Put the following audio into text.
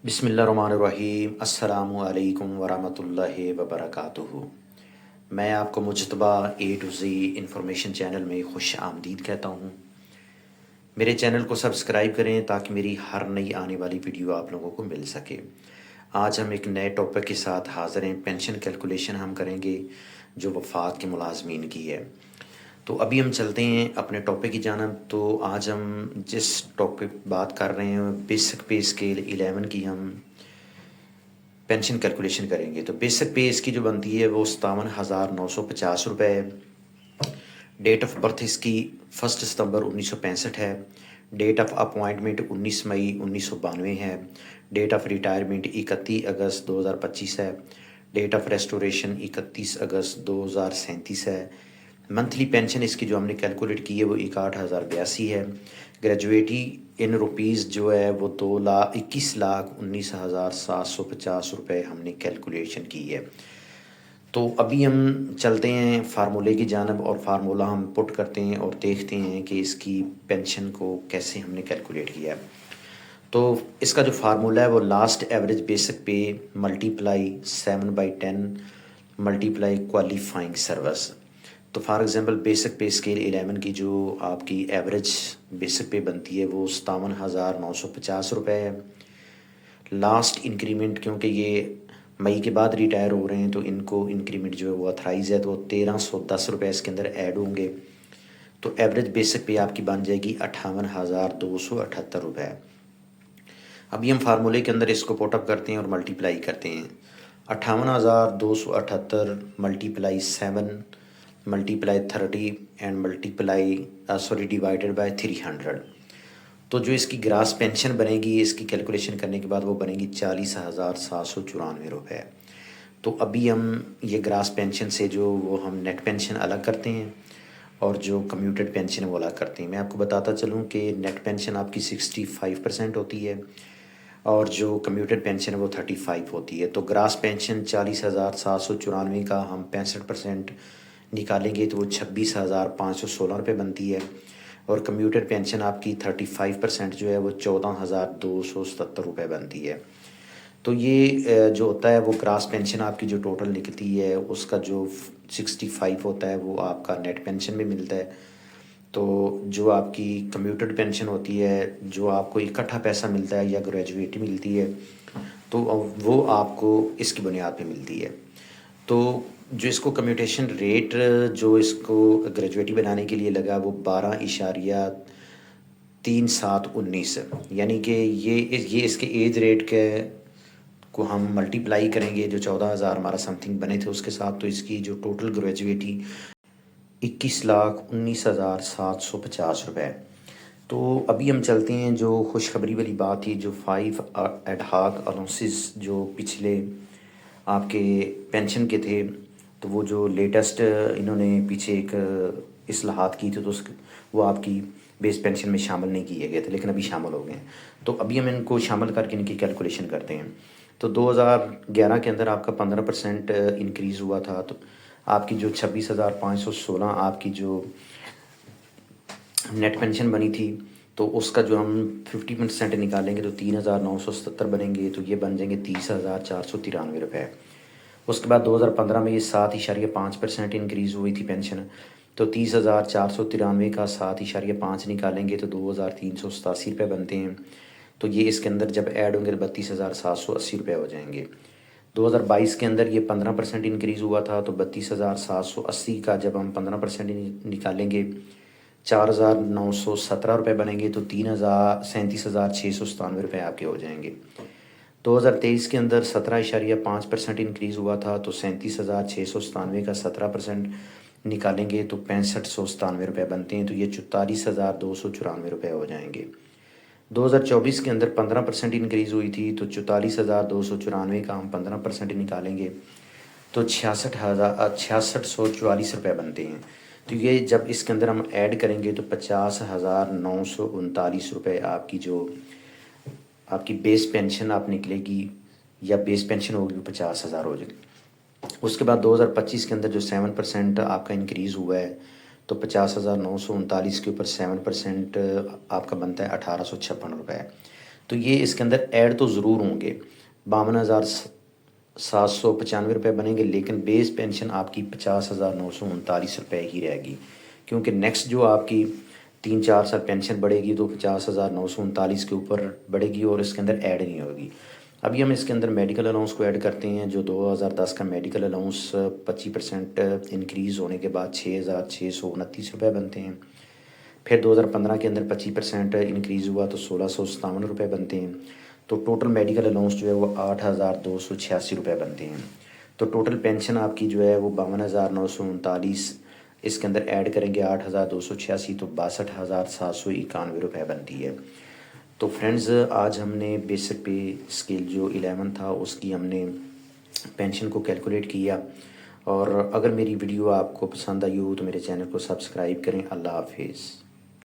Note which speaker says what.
Speaker 1: بسم اللہ الرحمن الرحیم۔ السلام علیکم ورحمۃ اللہ وبرکاتہ۔ میں آپ کو مجتبیٰ اے ٹو زی انفارمیشن چینل میں خوش آمدید کہتا ہوں۔ میرے چینل کو سبسکرائب کریں تاکہ میری ہر نئی آنے والی ویڈیو آپ لوگوں کو مل سکے۔ آج ہم ایک نئے ٹاپک کے ساتھ حاضر ہیں۔ پینشن کیلکولیشن ہم کریں گے جو وفات کے ملازمین کی ہے۔ تو ابھی ہم چلتے ہیں اپنے ٹاپک کی جانب۔ تو آج ہم جس ٹاپک بات کر رہے ہیں بیسک پے اسکیل 11 کی ہم پینشن کیلکولیشن کریں گے۔ تو بیسک پے اس کی جو بنتی ہے وہ 57,950 روپے ہے۔ ڈیٹ آف برتھ اس کی 1 ستمبر 1965 ہے۔ ڈیٹ آف اپوائنٹمنٹ 19 مئی 1992 ہے۔ ڈیٹ آف ریٹائرمنٹ 31 اگست 2025 ہے۔ ڈیٹ آف ریسٹوریشن 31 اگست 2037 ہے۔ منتھلی پینشن اس کی جو ہم نے کیلکولیٹ کی ہے وہ 61,082 ہے۔ گریجویٹی ان روپیز جو ہے وہ 21,19,750 روپے ہم نے کیلکولیشن کی ہے۔ تو ابھی ہم چلتے ہیں فارمولے کی جانب اور فارمولہ ہم پٹ کرتے ہیں اور دیکھتے ہیں کہ اس کی پینشن کو کیسے ہم نے کیلکولیٹ کیا ہے۔ تو اس کا جو فارمولہ ہے وہ last average basic pay multiply 7/10 multiply qualifying service. تو for example basic pay scale 11 کی جو آپ کی ایوریج بیسک پے بنتی ہے وہ 57,950 روپے ہے۔ لاسٹ انکریمنٹ کیونکہ یہ مئی کے بعد ریٹائر ہو رہے ہیں تو ان کو انکریمنٹ جو ہے وہ اتھرائز ہے، تو وہ 1,310 روپے اس کے اندر ایڈ ہوں گے۔ تو ایوریج بیسک پے آپ کی بن جائے گی 58,278 روپے۔ ابھی ہم فارمولے کے اندر اس کو پوٹ اپ کرتے ہیں اور ملٹیپلائی کرتے ہیں۔ 58,278 multiply 7 multiply 30 and multiply divided by 300۔ تو جو اس کی گراس پینشن بنے گی اس کی کیلکولیشن کرنے کے بعد وہ بنے گی 40,794 روپے۔ تو ابھی ہم یہ گراس پینشن سے جو وہ ہم نیٹ پینشن الگ کرتے ہیں اور جو کمیوٹیڈ پینشن وہ الگ کرتے ہیں۔ میں آپ کو بتاتا چلوں کہ نیٹ پینشن آپ کی 65% ہوتی ہے اور جو کمیوٹیڈ پینشن ہے وہ 35 ہوتی ہے۔ تو گراس پینشن 40,794 کا ہم 65% نکالیں گے تو وہ 26,516 روپے بنتی ہے، اور کمیوٹیڈ پینشن آپ کی 35% جو ہے وہ 14,277 روپے بنتی ہے۔ تو یہ جو ہوتا ہے وہ گراس پینشن آپ کی جو ٹوٹل نکلتی ہے اس کا جو 65 ہوتا ہے وہ آپ کا نیٹ پینشن میں ملتا ہے۔ تو جو آپ کی کمیوٹیڈ پینشن ہوتی ہے جو آپ کو اکٹھا پیسہ ملتا ہے یا گریجویٹی ملتی ہے تو وہ آپ کو اس کی بنیاد پہ ملتی ہے۔ تو جو اس کو کمیوٹیشن ریٹ جو اس کو گریجویٹی بنانے کے لیے لگا وہ 12.3719، یعنی کہ یہ اس کے ایج ریٹ کے کو ہم ملٹیپلائی کریں گے جو 14,000 ہمارا سم تھنگ بنے تھے اس کے ساتھ، تو اس کی جو ٹوٹل گریجویٹی 21,19,750 روپے۔ تو ابھی ہم چلتے ہیں جو خوشخبری والی بات تھی، جو 5 ایڈ ہاک الاؤنسز جو پچھلے آپ کے پینشن کے تھے، تو وہ جو لیٹسٹ انہوں نے پیچھے ایک اصلاحات کی تھی تو وہ آپ کی بیس پینشن میں شامل نہیں کیے گئے تھے لیکن ابھی شامل ہو گئے ہیں۔ تو ابھی ہم ان کو شامل کر کے ان کی کیلکولیشن کرتے ہیں۔ تو 2011 کے اندر آپ کا 15% انکریز ہوا تھا، تو آپ کی جو 26,516 آپ کی جو نیٹ پینشن بنی تھی تو اس کا جو ہم 50% نکالیں گے تو 3,977 بنیں گے، تو یہ بن جائیں گے 30,493 روپے۔ اس کے بعد 2015 میں یہ 7.5% انکریز ہوئی تھی پینشن، تو 30,493 کا 7.5 نکالیں گے تو 2,387 روپے بنتے ہیں۔ تو یہ اس کے اندر جب ایڈ ہوں گے 32,780 روپے ہو جائیں گے۔ 2022 کے اندر یہ 15% انکریز ہوا تھا، تو 32,780 کا جب ہم 15% نکالیں گے 4,917 روپے بنیں گے، تو 37,697 روپے آپ کے ہو جائیں گے۔ 2023 کے اندر 17.5% انکریز ہوا تھا، تو 37,697 کا 17% نکالیں گے تو 65,197 روپے بنتے ہیں، تو یہ 44,294 روپے ہو جائیں گے۔ 2024 کے اندر 15% انکریز ہوئی تھی، تو 44,294 کا ہم 15% نکالیں گے تو 66,644 روپے بنتے ہیں۔ تو یہ جب اس کے اندر ہم ایڈ کریں گے تو 50,939 روپے آپ کی جو آپ کی بیس پینشن آپ نکلے گی یا بیس پینشن ہوگی وہ 50,000 ہو جائے گی۔ اس کے بعد 2025 کے اندر جو 7% آپ کا انکریز ہوا ہے تو 50,939 کے اوپر 7% آپ کا بنتا ہے 1,856 روپے۔ تو یہ اس کے اندر ایڈ تو ضرور ہوں گے، 52,795 روپے بنیں گے، لیکن بیس پینشن آپ کی 50,939 روپے ہی رہے گی، کیونکہ نیکسٹ جو آپ کی 3-4 سال پینشن بڑھے گی تو 50,939 کے اوپر بڑھے گی اور اس کے اندر ایڈ نہیں ہوگی۔ ابھی ہم اس کے اندر میڈیکل الاؤنس کو ایڈ کرتے ہیں، جو 2010 کا میڈیکل الاؤنس 25% انکریز ہونے کے بعد 6,629 روپے بنتے ہیں، پھر 2015 کے اندر 25% انکریز ہوا تو 1,657 روپے بنتے ہیں، تو ٹوٹل میڈیکل الاؤنس جو ہے وہ 8,286 روپے بنتے ہیں۔ تو ٹوٹل پینشن آپ کی جو ہے وہ 52,939، اس کے اندر ایڈ کریں گے 8,286 تو 62,791 روپے بنتی ہے۔ تو فرینڈز آج ہم نے بیسک پے اسکیل جو 11 تھا اس کی ہم نے پینشن کو کیلکولیٹ کیا، اور اگر میری ویڈیو آپ کو پسند آئی ہو تو میرے چینل کو سبسکرائب کریں۔ اللہ حافظ۔